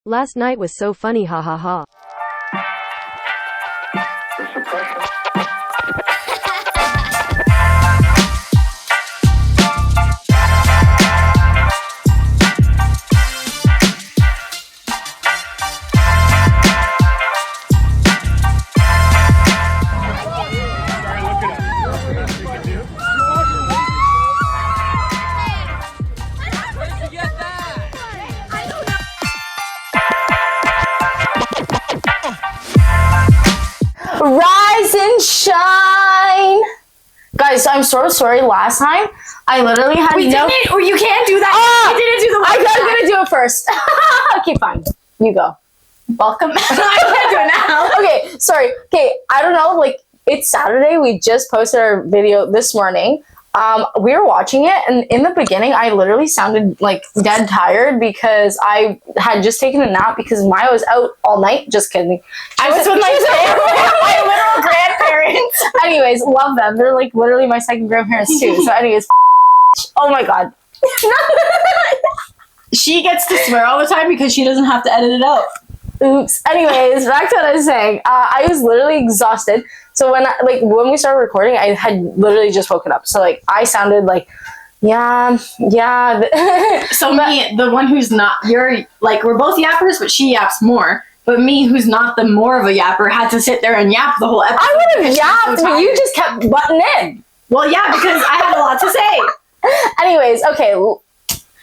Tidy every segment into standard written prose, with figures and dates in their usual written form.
Last night was so funny, ha ha ha. Rise and shine, guys. I'm so sorry. Last time I literally had you can't do that. We didn't do the. I'm gonna do it first. Okay, fine. You go. Welcome. I can't do it now. Okay, sorry. Okay, I don't know. Like, it's Saturday. We just posted our video this morning. We were watching it, and in the beginning, I literally sounded like dead tired because I had just taken a nap because Maya was out all night. Just kidding. I was with my literal grandparents. Anyways, love them. They're like literally my second grandparents too. So, anyways, oh my god. She gets to swear all the time because she doesn't have to edit it out. Oops. Anyways, back to what I was saying. I was literally exhausted. So when we started recording, I had literally just woken up. So like I sounded like, yeah. So me, the one who's not, you're like, we're both yappers, but she yaps more. But me, who's not the more of a yapper, had to sit there and yap the whole episode. I would have yapped, but you just kept butting in. Well, yeah, because I had a lot to say. Anyways, okay,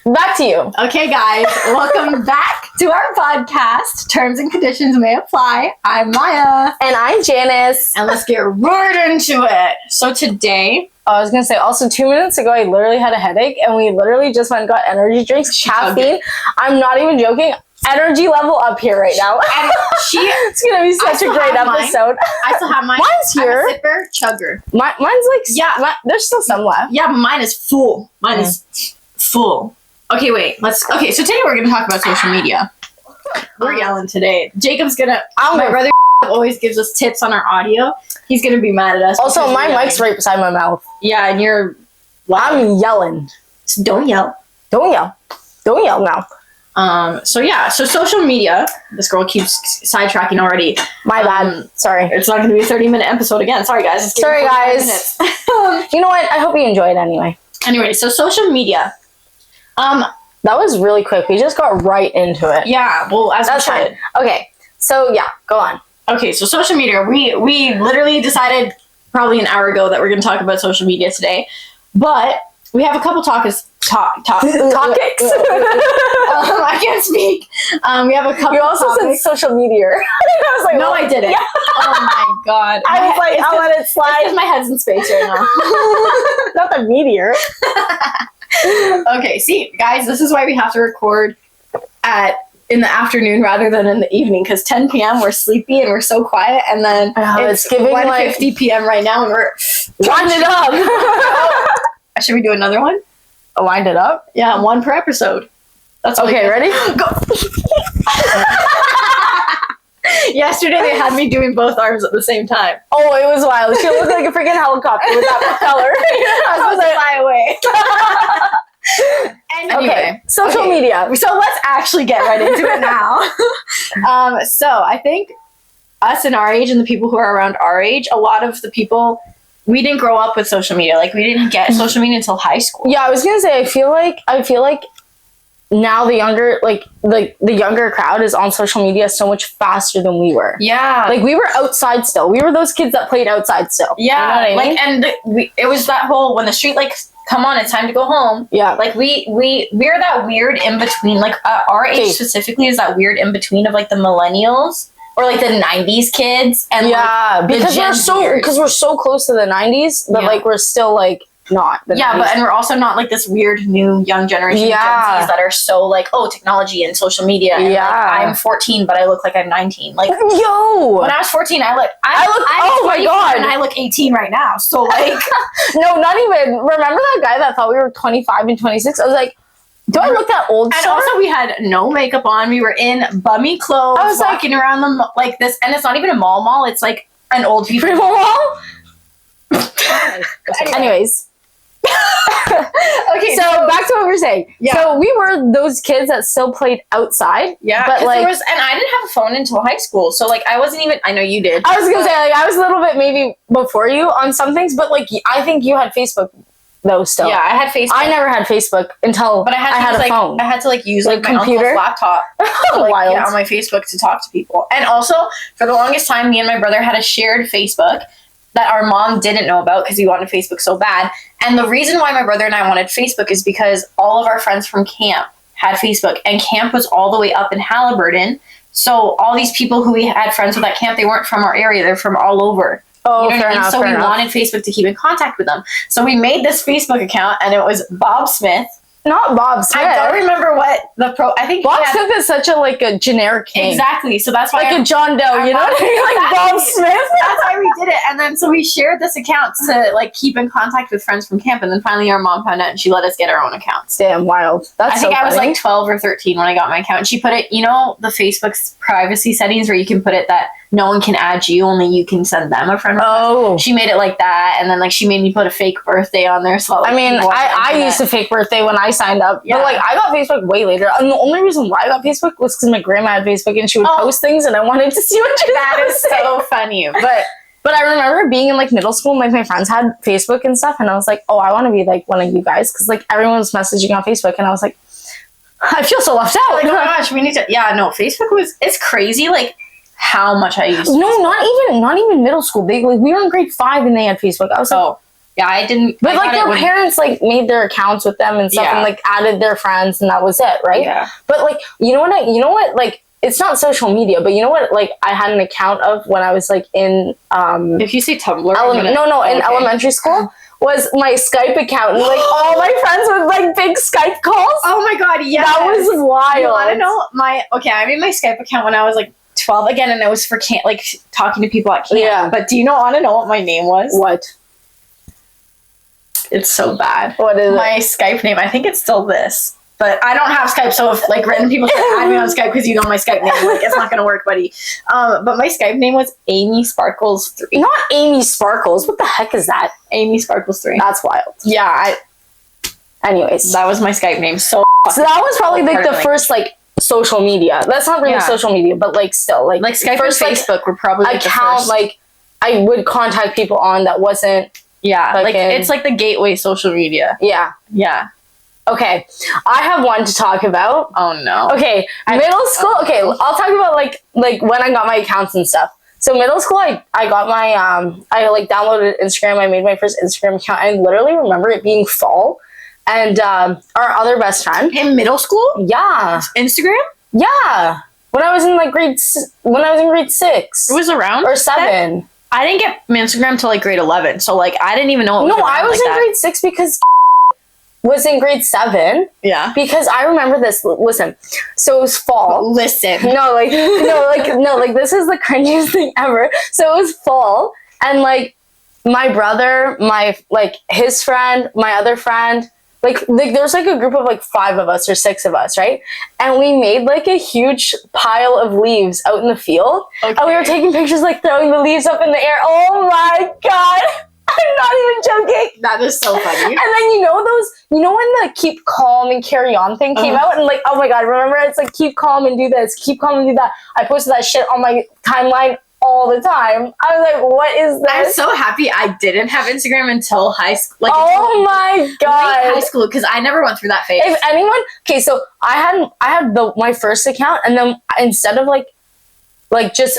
back to you. Okay, guys, welcome back to our podcast. Terms and conditions may apply. I'm Maya. And I'm Janis. And let's get right into it. So today, I was going to say, also 2 minutes ago, I literally had a headache, and we literally just went and got energy drinks, caffeine. I'm not even joking. Energy level up here right now. And it's going to be such a great episode. I still have mine. Mine's here. I'm a sipper, chugger. Mine's like, there's still some left. Yeah, but mine is full. Mine is full. Okay, wait. Okay, so today we're going to talk about social media. We're yelling today. Jacob's going to... My brother always gives us tips on our audio. He's going to be mad at us. Also, my mic's right beside my mouth. Yeah, and you're... I'm yelling. So don't yell. Don't yell. Don't yell now. So social media. This girl keeps sidetracking already. My bad. Sorry. It's not going to be a 30-minute episode again. Sorry, guys. Sorry, guys. You know what? I hope you enjoy it anyway. Anyway, so social media. That was really quick. We just got right into it. Yeah, well, that's fine. Okay, so yeah, go on. Okay, so social media. We literally decided probably an hour ago that we're going to talk about social media today, but we have a couple topics. I can't speak. We have a couple. You also said social media. I was like, no, I didn't. Yeah. Oh my god. I was like, I'll let it slide. Because my head's in space right now. Not the meteor. Okay, see, guys, this is why we have to record in the afternoon rather than in the evening, because 10 p.m. we're sleepy and we're so quiet, and then it's giving 1:50 p.m. right now, and we're wind it up. Should we do another one? Wind it up? Yeah, one per episode. That's okay. Ready? Go. Yesterday they had me doing both arms at the same time. Oh, it was wild. She looked like a freaking helicopter with that propeller. I was supposed to fly away. Anyway, okay, social media. So let's actually get right into it now. So I think us in our age and the people who are around our age, a lot of the people, we didn't grow up with social media. Like, we didn't get social media until high school. Yeah, I was gonna say, I feel like now the younger crowd is on social media so much faster than we were. Yeah. Like, we were outside still. We were those kids that played outside still. Yeah. You know what I mean? It was that whole, when the street lights come on, it's time to go home. Yeah. Like, we're that weird in between. Like, our age specifically is that weird in between of, like, the millennials or, like, the 90s kids. And yeah, like, because we're so close to the 90s that, like, we're still, like, not. And we're also not like this weird new young generation of Gen Zs that are so like, oh, technology and social media. And, like, I'm 14, but I look like I'm 19. Like, yo, when I was 14, I look. Oh my god, and I look 18 right now. So like, no, not even. Remember that guy that thought we were 25 and 26? I was like, do I look that old? And also, we had no makeup on. We were in bummy clothes. I was walking around them like this, and it's not even a mall. It's like an old people mall. Anyways. Okay, So back to what we were saying. Yeah. So we were those kids that still played outside. yeah, But like, and I didn't have a phone until high school, so like I wasn't even. I know you did. I was gonna say, like, I was a little bit maybe before you on some things, but like, I think you had Facebook though still. Yeah, I had Facebook. I never had Facebook until But I had, a like, phone. I had to like use Like, like my computer? uncle's laptop to, like, Wild. get on my Facebook to talk to people. And also, for the longest time, me and my brother had a shared Facebook that our mom didn't know about because we wanted Facebook so bad. And the reason why my brother and I wanted Facebook is because all of our friends from camp had Facebook, and camp was all the way up in Halliburton. So all these people who we had friends with at camp, they weren't from our area; they're from all over. Oh, You know what fair I mean? enough. So fair we enough. wanted Facebook to keep in contact with them. So we made this Facebook account, and it was Bob Smith. Not Bob Smith. I don't remember what I think Bob he had- Smith is such a generic name. Exactly. So that's why Like a John Doe, you know what I mean? Like Bob Exactly. Smith. That's why we did it. And then so we shared this account to like keep in contact with friends from camp. And then finally our mom found out and she let us get our own accounts. Damn, wild. That's I think so I was funny. like 12 or 13 when I got my account. And she put it, you know, the Facebook's privacy settings where you can put it that no one can add you, only you can send them a friend request. Oh. She made it like that. And then like she made me put a fake birthday on there. So like, I mean, people on the I internet- used a fake birthday when I signed up. Yeah. But like, I got Facebook way later. And the only reason why I got Facebook was because my grandma had Facebook and she would Oh. post things and I wanted to see what she That was is posting. so funny. But I remember being in like middle school and like my friends had Facebook and stuff. And I was like, oh, I want to be like one of you guys. Because like everyone was messaging on Facebook. And I was like, I feel so left out. Like, oh my gosh, we need to. Yeah, no, Facebook it's crazy. Like how much I used. No, not even middle school. They like we were in grade 5 and they had Facebook. I was like, Oh, yeah, I didn't. but I like got it their when- parents like made their accounts with them and stuff Yeah. and like added their friends and that was it, right? Yeah. But like you know what like it's not social media, but you know what like I had an account of when I was like in If you say Tumblr, I'm gonna- in okay. elementary school was my Skype account and like all my friends with like big Skype calls. Oh my god, yeah, That was wild. You want to know I made my Skype account when I was like 12 again, and it was for camp, like talking to people at camp. Yeah. But do you want to know what my name was? What? It's so bad. What is it? My Skype name? I think it's still this. But I don't have Skype, so if like random people try to add me on Skype because you know my Skype name, like it's not gonna work, buddy. But my Skype name was Amy Sparkles 3. Not Amy Sparkles. What the heck is that? Amy Sparkles 3. That's wild. Yeah, Anyways. that was my Skype name. So So that was probably like the Like- first like social media. That's not really Yeah. social media, but like still like Skype first and Facebook were probably like, like the account first. like I would contact people on that wasn't Yeah, like fucking- it's like the gateway social media. yeah. Yeah. Okay. I have one to talk about. Oh no. Okay, middle school. Okay, I'll talk about like when I got my accounts and stuff. So middle school, I got my I like downloaded Instagram. I made my first Instagram account. I literally remember it being fall, and our other best friend. In middle school? Yeah, Instagram? yeah. When I was in like grade 6 It was around or 7. I didn't get Instagram until like grade 11, so like I didn't even know. It was No, I around was like in that. grade 6 because was in grade 7 Yeah. because I remember this. Listen, so it was fall. Listen. No, like this is the cringiest thing ever. So it was fall, and like my brother, his friend, my other friend, like there was like a group of like 5 of us or 6 of us, right? And we made like a huge pile of leaves out in the field, and we were taking pictures, like throwing the leaves up in the air. Oh my god! I'm not even joking. That is so funny. And then you know when the keep calm and carry on thing came out, and like, oh my god, remember it's like keep calm and do this, keep calm and do that. I posted that shit on my timeline all the time. I was like, what is this? I'm so happy I didn't have Instagram until high school. Like, oh my late god. high school, because I never went through that phase. If anyone, okay, so I had my first account, and then instead of like just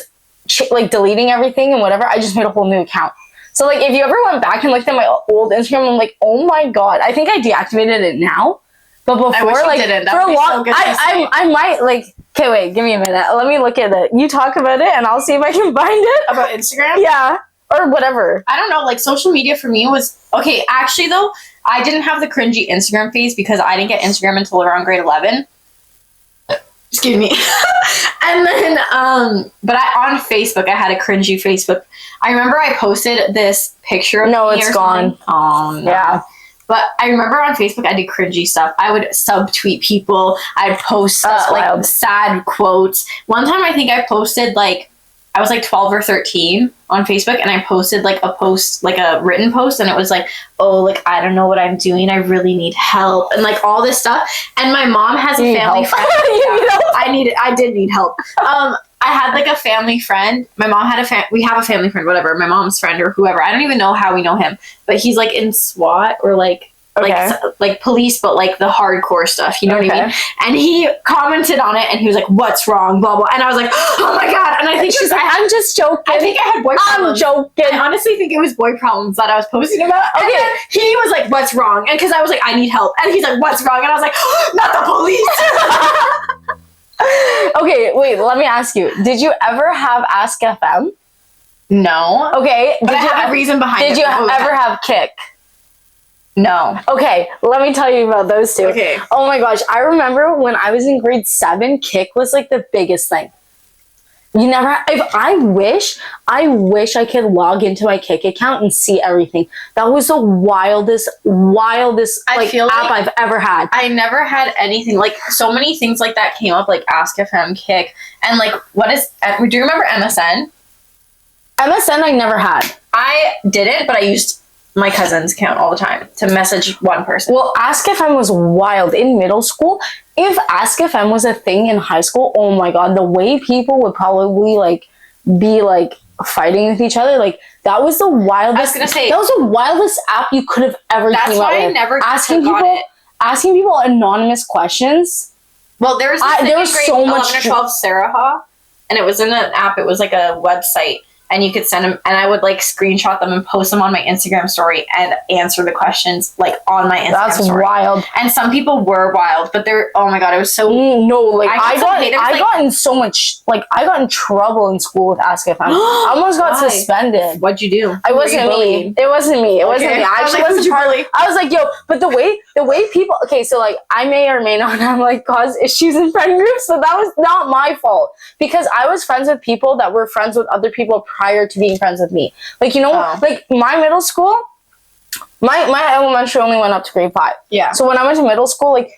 like deleting everything and whatever, I just made a whole new account. So like if you ever went back and looked at my old Instagram, I'm like, oh my god, I think I deactivated it now. But before, I wish you like didn't. That for would a be so long, good to see. I might like. Okay, wait, give me a minute. Let me look at it. You talk about it, and I'll see if I can find it. About Instagram? Yeah, or whatever. I don't know, like social media for me was okay. Actually, though, I didn't have the cringy Instagram phase because I didn't get Instagram until around grade 11. Excuse me. And then, but on Facebook, I had a cringy Facebook. I remember I posted this picture of No, me it's or gone. something. Oh no. Yeah. But I remember on Facebook, I did cringy stuff. I would subtweet people. I'd post That's like wild. sad quotes. One time, I think I posted like I was like 12 or 13 on Facebook, and I posted like a post, like a written post, and it was like, oh, like, I don't know what I'm doing. I really need help, and like all this stuff. And my mom has a family friend. I did need help. I had like a family friend. My mom had we have a family friend, whatever. My mom's friend or whoever. I don't even know how we know him, but he's like in SWAT or like police, but like the hardcore stuff, you know what I mean? And he commented on it, and he was like, "What's wrong?" Blah blah. And I was like, "Oh my god!" And I think she's like, "I'm just joking." I think I had boy problems. I'm joking. I honestly think it was boy problems that I was posting about. Okay, and he was like, "What's wrong?" And because I was like, "I need help," and he's like, "What's wrong?" And I was like, oh, "Not the police." Okay, wait. Let me ask you: did you ever have Ask FM? No. Okay, but I have a reason behind it. Did you ever have Kick? No. Okay, let me tell you about those two. Okay. Oh my gosh, I remember when I was in grade 7, Kick was like the biggest thing. You never. I wish I could log into my Kick account and see everything. That was the wildest like app I've ever had. I never had anything like so many things like that came up, like Ask FM, Kick, and like what is? Do you remember MSN? MSN I never had. I didn't, but I used my cousin's account all the time to message one person. Well, Ask FM was wild in middle school. If Ask FM was a thing in high school, oh my god, the way people would probably like be like fighting with each other, like that was the wildest. I was gonna say that was the wildest app you could have ever. That's came why out I with. never asking people anonymous questions. Well, there was so much 11 or 12 Sarah, and it was in an app. It was like a website. And you could send them, and I would like screenshot them and post them on my Instagram story and answer the questions like on my Instagram story. That's wild. And some people were wild, but they're, oh my god, it was so no. Like I got in so much, like I got in trouble in school with Ask FM. I almost got suspended. What'd you do? It wasn't me. It wasn't me. I actually wasn't part. I was like, yo, but the way people. Okay, so like I may or may not have like caused issues in friend groups, so that was not my fault because I was friends with people that were friends with other people prior to being friends with me. Like, you know, like my middle school, my elementary only went up to grade 5. Yeah. So when I went to middle school, like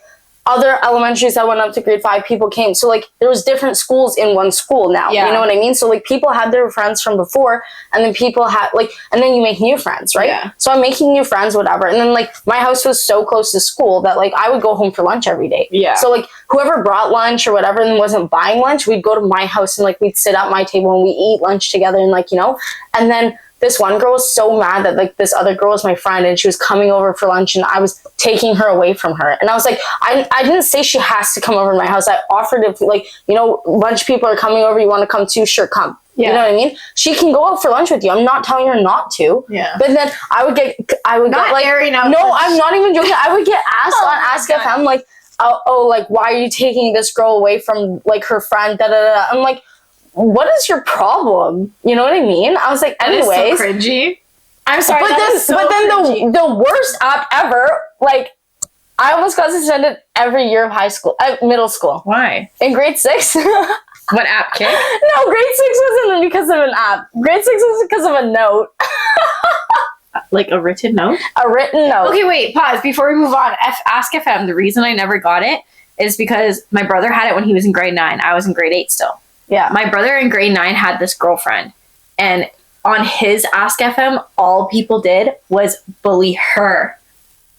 other elementaries that went up to grade 5, people came. So like there was different schools in one school now. Yeah. You know what I mean? So like people had their friends from before, and then people had like, and then you make new friends, right? Yeah. So I'm making new friends, whatever. And then like my house was so close to school that like I would go home for lunch every day. Yeah. So like whoever brought lunch or whatever and wasn't buying lunch, we'd go to my house and like we'd sit at my table and we eat lunch together and like, you know, and then this one girl was so mad that like this other girl was my friend and she was coming over for lunch and I was taking her away from her. And I was like, I didn't say she has to come over to my house. I offered if like, you know, a bunch of people are coming over, you want to come too? Sure, come. Yeah. You know what I mean? She can go out for lunch with you. I'm not telling her not to. Yeah. But then I would get like, airing out. No, I'm not even joking. I would get asked on Ask FM like, oh, like, why are you taking this girl away from like her friend? Da da da. I'm like, what is your problem? You know what I mean? I was like, anyways. That is so cringy. I'm sorry. But then the worst app ever, like, I almost got suspended every year of middle school. Why? In grade 6. What app, Kick? No, grade 6 wasn't because of an app. Grade 6 was because of a note. Like a written note? A written note. Okay, wait, pause. Before we move on, Ask FM, the reason I never got it is because my brother had it when he was in grade 9. I was in grade 8 still. Yeah. My brother in grade 9 had this girlfriend. And on his Ask FM, all people did was bully her.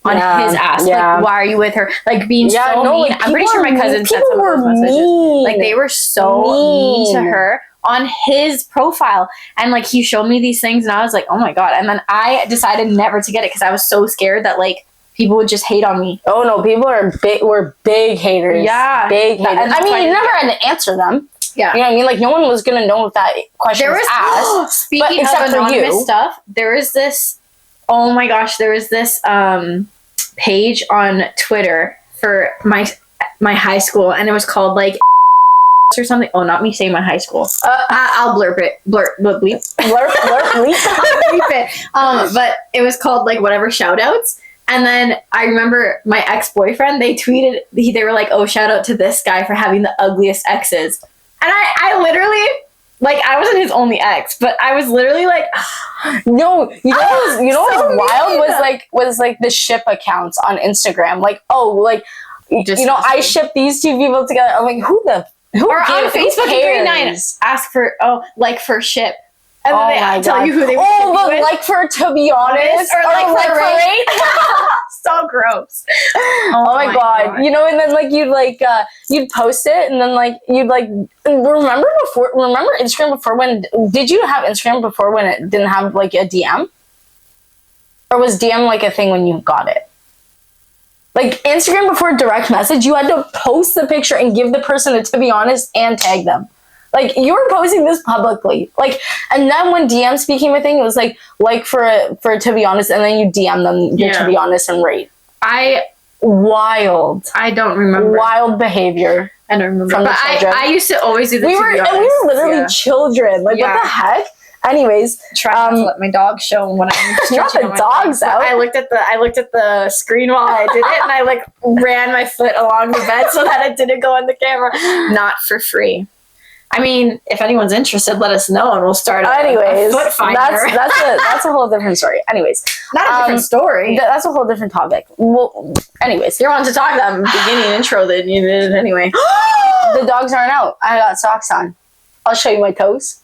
On his ass. Yeah. Like, why are you with her? Like, being so mean. Like, I'm pretty sure my cousin said some of those messages. Mean. Like, they were so mean to her on his profile. And, like, he showed me these things, and I was like, oh, my God. And then I decided never to get it because I was so scared that, like, people would just hate on me. Oh, no. People were big haters. Yeah. Big haters. I mean, you never had to answer them. Yeah. You know what I mean? Like, no one was going to know if that question was asked. Speaking of anonymous stuff, there is this, oh my gosh, there is this page on Twitter for my high school, and it was called, like, or something. Oh, not me saying my high school. I'll blurp it. Bleep. Bleep. I'll bleep it. But it was called, like, whatever shoutouts. And then I remember my ex-boyfriend, they tweeted, they were like, oh, shout out to this guy for having the ugliest exes. And I literally, like, I wasn't his only ex, but I was literally like, no, you know what was wild was like the ship accounts on Instagram. Like, oh, like, I ship these two people together. I'm like, who the Or on cares? Facebook in grade 9, ask for like for a ship. And then they tell you who they but with. Like for to be honest, or like for a rate. So gross. Oh my god. You know, and then like you'd post it, and then like you'd like remember Instagram before when did you have Instagram before when it didn't have like a DM? Or was DM like a thing when you got it? Like Instagram before direct message, you had to post the picture and give the person a to be honest and tag them. Like you were posting this publicly. Like, and then when DMs became a thing, it was like for a to be honest, and then you DM them your to be honest and rate. Wild. I don't remember. Wild behavior. I don't remember. But I used to always do the we were literally children. Like what the heck? Anyways, trying to let my dog show when I'm stretching the dogs out. I looked at the screen while I did it, and I like ran my foot along the bed so that it didn't go on the camera. Not for free. I mean, if anyone's interested, let us know, and we'll start. Anyways, a foot finder. That's a whole different story. Anyways, not a different story. That's a whole different topic. Well, anyways, you're on to talk that beginning intro that you did anyway. The dogs aren't out. I got socks on. I'll show you my toes.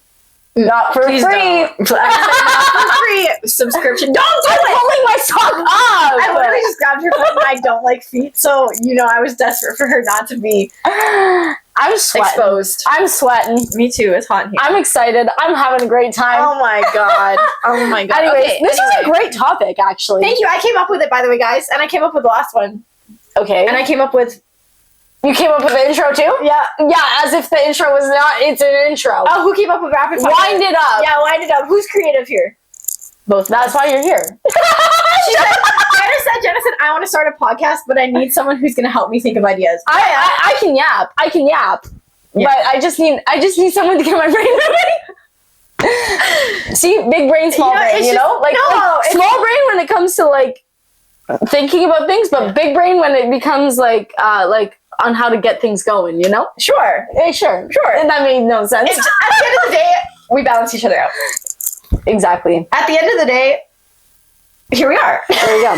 Not for free. Not for free. Subscription. Don't do I'm it. pulling my sock up. I literally just grabbed her foot, and I don't like feet, so I was desperate for her not to be. I'm sweating. Exposed. I'm sweating. Me too. It's hot in here. I'm excited. I'm having a great time. Oh my god. Oh my god. Anyways, this is a great topic, actually. Thank you. I came up with it, by the way, guys, and I came up with the last one. Okay. And I came up with. You came up with the intro too? Yeah. Yeah, as if the intro was not. It's an intro. Oh, who came up with rapid fire? Wind it up. Yeah, wind it up. Who's creative here? Both. That's why you're here. Jenna said, I want to start a podcast, but I need someone who's going to help me think of ideas. I can yap. Yeah. But I just need someone to get my brain moving. See, big brain, small brain. Like small brain when it comes to like thinking about things, but big brain when it becomes like on how to get things going. Sure. Sure. And that made no sense. At the end of the day, we balance each other out. Exactly. At the end of the day, here we are. There you go.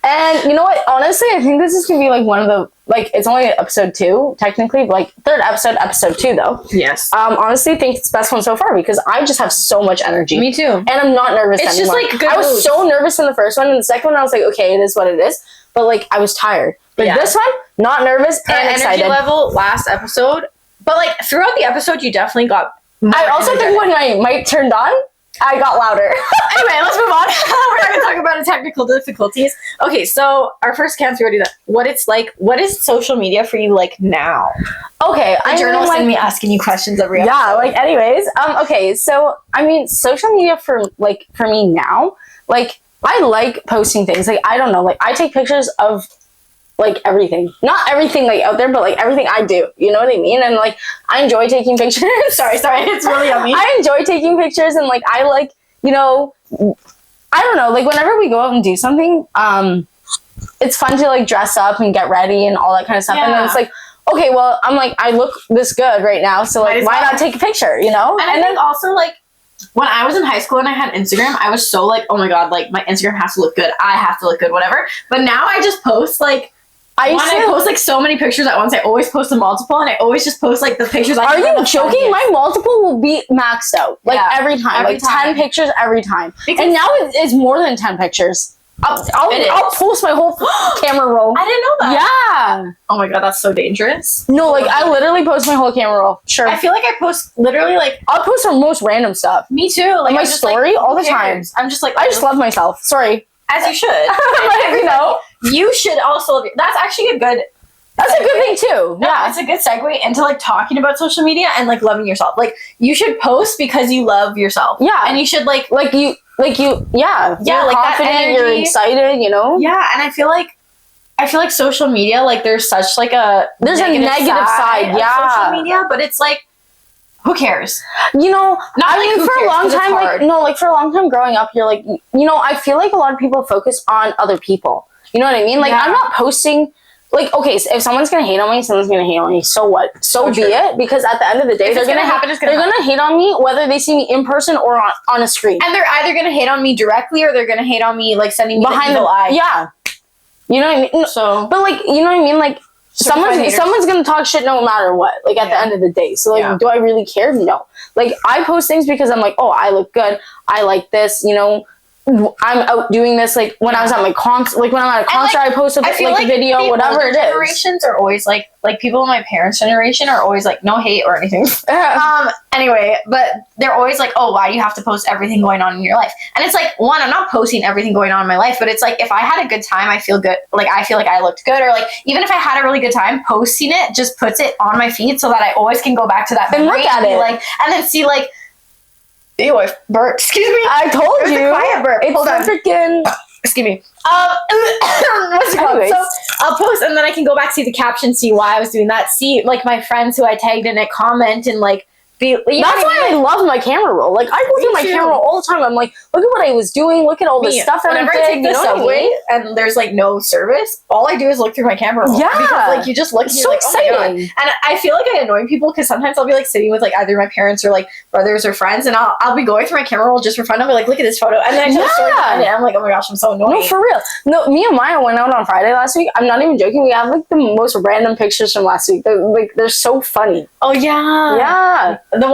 And you know what? Honestly, I think this is going to be like one of the, like, it's only episode 2, technically, but like third episode 2, though. Yes. Honestly, I think it's the best one so far because I just have so much energy. Me too. And I'm not nervous it's anymore. Just like good I was mood. so nervous in the first one, and the second one, I was like, okay, it is what it is. But like, I was tired. But this one, not nervous and excited. Energy level last episode, but like throughout the episode, you definitely got. I also think when my mic turned on, I got louder. Anyway, let's move on. We're not going to talk about the technical difficulties. Okay, so our first camp, we already did that. What it's like, what is social media for you like now? Okay, the journalist and me asking you questions every episode. Yeah, like anyways. Okay, so I mean, social media for me now, like I like posting things. Like I don't know, like I take pictures of like everything, not everything like out there, but like everything I do, you know what I mean? And like I enjoy taking pictures. sorry it's really yummy. I enjoy taking pictures, and like I like, I don't know, like whenever we go out and do something, it's fun to like dress up and get ready and all that kind of stuff. And then it's like, okay, well, I'm like, I look this good right now, so like why not take a picture, And I think also like when I was in high school and I had Instagram, I was so like, oh my god, like my Instagram has to look good, I have to look good, whatever. But now I just post like I post like so many pictures at once. I always post a multiple, and I always just post like the pictures. Are you joking? My multiple will be maxed out every time, like 10 pictures every time. Because and now it's more than 10 pictures. I'll post my whole camera roll. I didn't know that. Yeah. Oh my god, that's so dangerous. No, like I literally post my whole camera roll. Sure. I feel like I post literally like I'll post some most random stuff. Me too. Like my story all the time. I'm just like I just love myself. Sorry. As you should. You should also. That's actually a good. That's a good thing too. Yeah, it's a good segue into like talking about social media and like loving yourself. Like you should post because you love yourself. Yeah, and you should like you. Yeah, you're like confident. You're excited. Yeah, and I feel like social media, like there's such like a negative side. Yeah, social media, but it's like. Who cares? For a long time, for a long time growing up, you're like, I feel like a lot of people focus on other people. You know what I mean? Like, I'm not posting, like, okay, so if someone's going to hate on me, someone's going to hate on me. So what? So be it. Because at the end of the day, they're going to hate on me whether they see me in person or on a screen. And they're either going to hate on me directly or they're going to hate on me, like, sending me behind the eye. Yeah. You know what I mean? So. But, like, you know what I mean? Like, someone's gonna talk shit no matter what. Like at the end of the day. So like, do I really care? No. Like I post things because I'm like, oh, I look good. I like this. You know, I'm out doing this. Like when I was at my concert, like when I'm at a concert, I posted like a video, whatever it is. Generations are always like people in my parents' generation are always like, no hate or anything. Anyway, but they're always like, oh, why do you have to post everything going on in your life? And it's like, one, I'm not posting everything going on in my life, but it's like, if I had a good time, I feel good. Like, I feel like I looked good, or like, even if I had a really good time, posting it just puts it on my feed so that I always can go back to that memory and look at it. Like, and then see like, ew, I burped. Excuse me. I told you. A quiet burp. It's freaking. Excuse me. What's it called? So I'll post, and then I can go back, see the caption, see why I was doing that, see like my friends who I tagged in it, comment, and like be. That's why I love my camera roll. Like I go through my camera roll all the time. I'm like, look at what I was doing. Look at all the stuff that I did. I take the subway and there's like no service, all I do is look through my camera roll. Yeah, because like you just look. It's so exciting. Oh my God. And I feel like I annoy people because sometimes I'll be like sitting with like either my parents or like brothers or friends, and I'll be going through my camera roll just for fun. I'll be like, look at this photo, and then I tell a story behind it. I'm like, oh my gosh, I'm so annoying. No, for real. No, me and Maya went out on Friday last week. I'm not even joking. We have like the most random pictures from last week. They're so funny. Oh yeah, yeah. The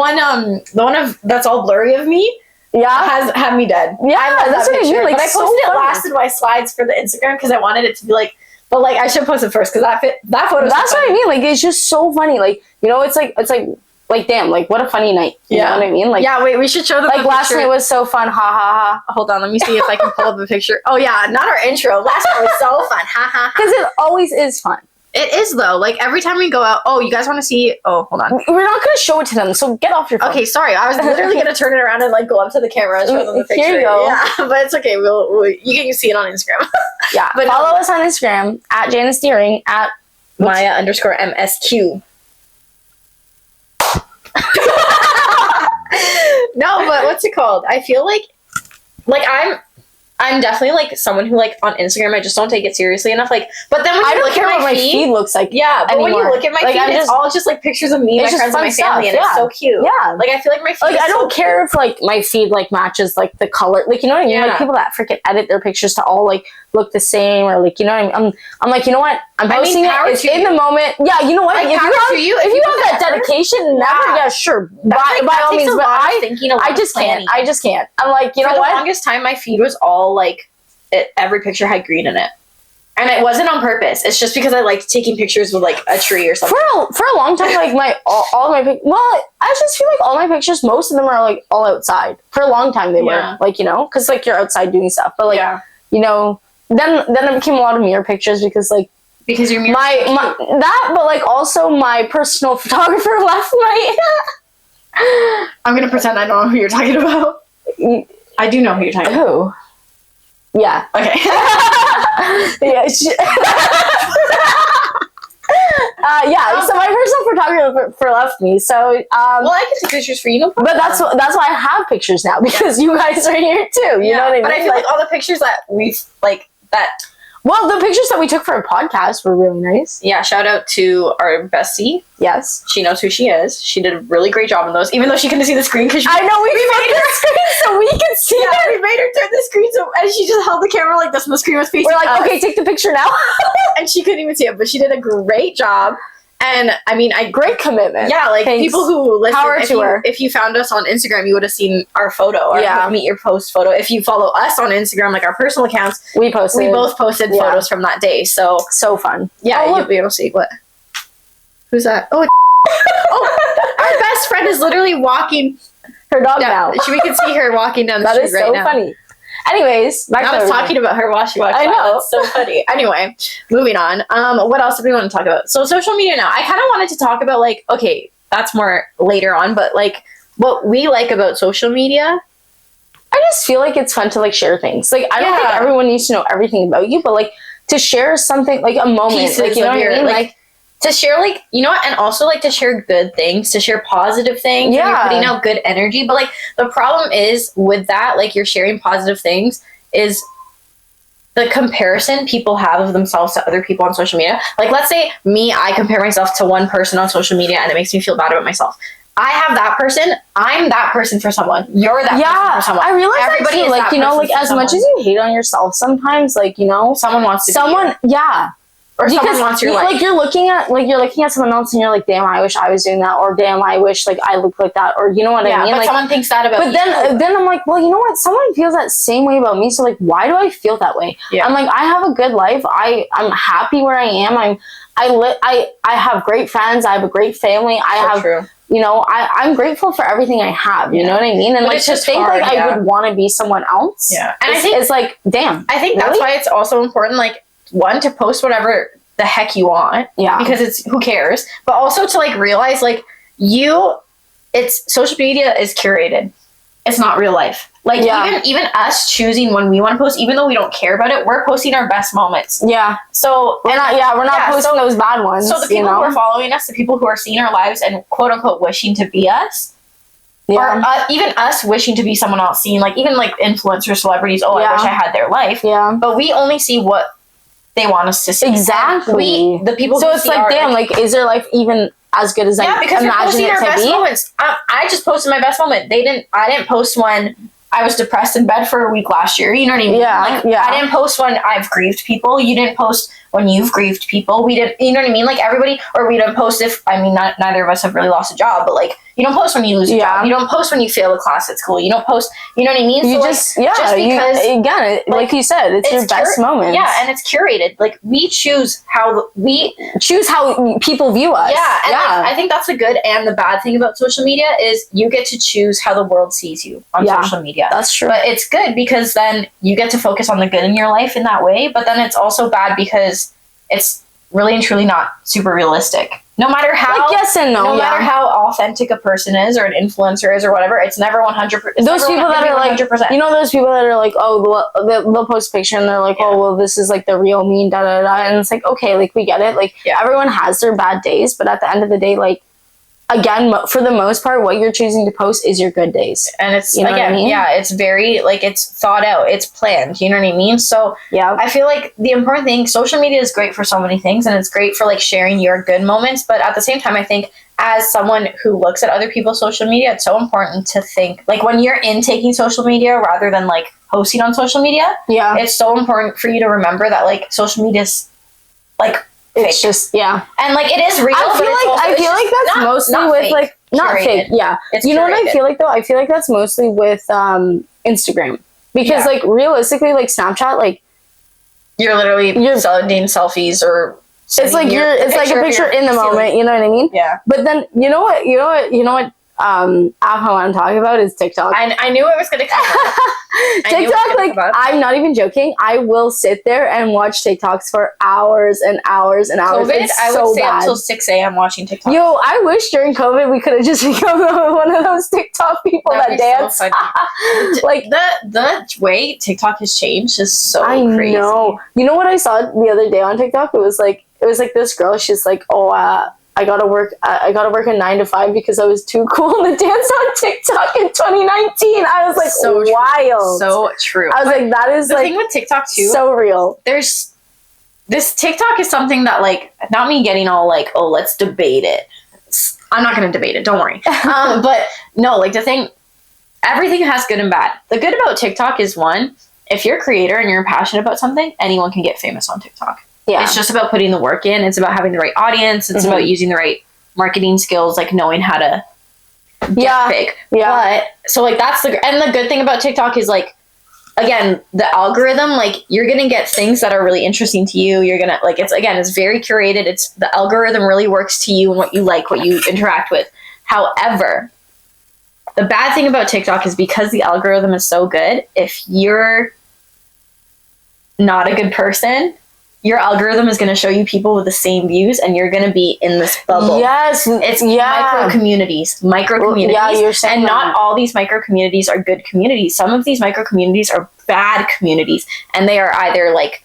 one of that's all blurry of me. Yeah, had me dead. Yeah, that's what I mean. Like, but I posted it last in my slides for the Instagram because I wanted it to be like. But like, I should post it first because that photo. That's what I mean. Like, it's just so funny. Like, you know, it's like damn, like what a funny night. You know what I mean? Like, yeah. Wait, we should show them. Like last night was so fun. Ha ha ha. Hold on, let me see if I can pull up a picture. Oh yeah, not our intro. Last night was so fun. Ha ha ha. Because it always is fun. It is though. Like every time we go out. Oh, you guys want to see? Oh, hold on. We're not going to show it to them. So get off your phone. Okay, sorry. I was literally going to turn it around and like go up to the camera and show them the picture. Here you go. Yeah, but it's okay. You can see it on Instagram. Yeah. But follow us on Instagram at Janis Deering at Mya_MSQ. No, but what's it called? I feel like I'm definitely like someone who like on Instagram I just don't take it seriously enough. Like, but then when you look at my feed looks like, but when you look at my feed, it's all just like pictures of me, my friends, and my family, and it's so cute. Yeah, like I feel like my feed. Like I don't care if like my feed like matches like the color, like you know what I mean. Like people that freaking edit their pictures to all like look the same, or like you know what I mean. I'm like, you know what? I'm posting it. It's in the moment. Yeah, you know what? Like, if you have that dedication, sure. By all means, but I just can't. I'm like, you know what? For the longest time, my feed was all like, every picture had green in it, and it wasn't on purpose. It's just because I liked taking pictures with like a tree or something. For a long time, like all my I just feel like all my pictures, most of them are like all outside. For a long time, they were like, you know, because like you're outside doing stuff, but like you know. Then it became a lot of mirror pictures because you're mirror but like also my personal photographer left my. I'm gonna pretend I don't know who you're talking about. I do know who you're talking about. Who? Yeah. Okay. Yeah. So my personal photographer left me. So well, I can take pictures for you, no problem. But that's why I have pictures now because you guys are here too. You know what I mean? But I feel like all the pictures that we've well, the pictures that we took for a podcast were really nice. Yeah, shout out to our bestie. Yes. She knows who she is. She did a really great job on those, even though she couldn't see the screen. Because I know, we made her screen so we could see it. We made her turn the screen, and she just held the camera like this, and the screen was facing us. We're like, okay, take the picture now. And she couldn't even see it, but she did a great job. And I mean, great commitment. Yeah, like thanks. People who listen. Power to her. If you found us on Instagram, you would have seen our photo or Meet Your Post photo. If you follow us on Instagram, like our personal accounts, we both posted photos from that day. So fun. Yeah, you'll be able to see what. Who's that? Oh, our best friend is literally walking her dog now. We can see her walking down the street right now. That is so funny. Anyways, I was talking about her while she walked by. I know. That's so funny. Anyway, moving on. What else do we want to talk about? So social media now. I kind of wanted to talk about like, okay, that's more later on, but like what we like about social media. I just feel like it's fun to like share things. Like I don't think everyone needs to know everything about you, but like to share something like a moment, like you know what I mean? Like to share like, you know what, and also like to share good things, to share positive things, and you're putting out good energy. But like the problem is with that, like you're sharing positive things is the comparison people have of themselves to other people on social media. Like let's say I compare myself to one person on social media and it makes me feel bad about myself. I have that person. I'm that person for someone. You're that person for someone. I realize everybody that too. Like, you know, like as much as you hate on yourself sometimes, like, you know, someone wants to be you. or someone wants your life. Like you're looking at someone else and you're like, damn, I wish I was doing that, or damn, I wish like I looked like that, or you know what I mean? But like someone thinks that about but you. then I'm like, well, you know what? Someone feels that same way about me, so like, why do I feel that way? Yeah. I'm like, I have a good life. I'm happy where I am. I have great friends. I have a great family. True. You know, I'm grateful for everything I have. You know what I mean? And but like it's to just think hard, like I would want to be someone else. Yeah, and I think it's like, damn. I think that's why it's also important. Like, one, to post whatever the heck you want. Yeah. Because it's who cares, but also to like realize like it's social media is curated. It's not real life. Like even us choosing when we want to post, even though we don't care about it, we're posting our best moments. Yeah. So we're not posting those bad ones. So the people who are following us, the people who are seeing our lives and quote unquote wishing to be us, or even us wishing to be someone else, seeing like even like influencers, celebrities. Oh, I wish I had their life. Yeah. But we only see what they want us to see. Exactly. The people. So it's like, damn, like, is their life even as good as I because imagine it our to best be? moments. I just posted my best moment. I didn't post when I was depressed in bed for a week last year. You know what I mean? Yeah. Like, I didn't post when I've grieved people. You didn't post when you've grieved people. We didn't. You know what I mean? Like everybody, or we don't post if neither of us have really lost a job, but like you don't post when you lose a job. You don't post when you fail a class at school. You don't post. You know what I mean? You so just because again, like you said, it's your best moments. Yeah, and it's curated. Like we choose how people view us. Yeah, and like, I think that's the good and the bad thing about social media is you get to choose how the world sees you on social media. That's true. But it's good because then you get to focus on the good in your life in that way. But then it's also bad because it's really and truly not super realistic. No matter how, like, yes and no. No matter how authentic a person is or an influencer is or whatever, it's never 100%. Those people that are like, 100%. you know, those people that are like, oh, they'll post a picture and they're like, oh, well, this is like the real me, da da da, and it's like, okay, like we get it. Like everyone has their bad days, but at the end of the day, like, again, for the most part, what you're choosing to post is your good days. And it's, you know what I mean? Yeah, it's very, like, it's thought out. It's planned. You know what I mean? So, I feel like the important thing, social media is great for so many things, and it's great for, like, sharing your good moments. But at the same time, I think as someone who looks at other people's social media, it's so important to think, like, when you're taking social media rather than, like, posting on social media, it's so important for you to remember that, like, social media is, like, it's just and like it is real. I feel like that's mostly with fake, like not curated. Fake. Yeah, it's you know curated. what I feel like though? I feel like that's mostly with Instagram because like realistically, like Snapchat, like you're doing selfies or it's like it's like a picture in the moment. You know what I mean? Yeah. But then you know what? App I want to talk about is TikTok. I knew it was going to come up. TikTok, like, I'm not even joking. I will sit there and watch TikToks for hours and hours and hours. COVID, I would stay until 6 a.m. watching TikTok. Yo, I wish during COVID we could have just become one of those TikTok people that dance. So like the way TikTok has changed is so crazy. I know. You know what I saw the other day on TikTok? It was like this girl. She's like, I gotta work a 9 to 5 because I was too cool to dance on TikTok in 2019. I was like, so wild. So true. I was like, that is the thing with TikTok too. So real. There's this TikTok is something that like not me getting all like, oh, let's debate it. I'm not gonna debate it. Don't worry. But no, like the thing, everything has good and bad. The good about TikTok is one, if you're a creator and you're passionate about something, anyone can get famous on TikTok. Yeah. It's just about putting the work in. It's about having the right audience. It's about using the right marketing skills, like knowing how to get big. Yeah. But so like that's the good thing about TikTok is like, again, the algorithm, like you're going to get things that are really interesting to you. You're going to like, it's very curated. It's the algorithm really works to you and what you like, what you interact with. However, the bad thing about TikTok is because the algorithm is so good, if you're not a good person, your algorithm is going to show you people with the same views and you're going to be in this bubble. Yes. It's micro communities. Yeah, you're saying and not all these micro communities are good communities. Some of these micro communities are bad communities and they are either like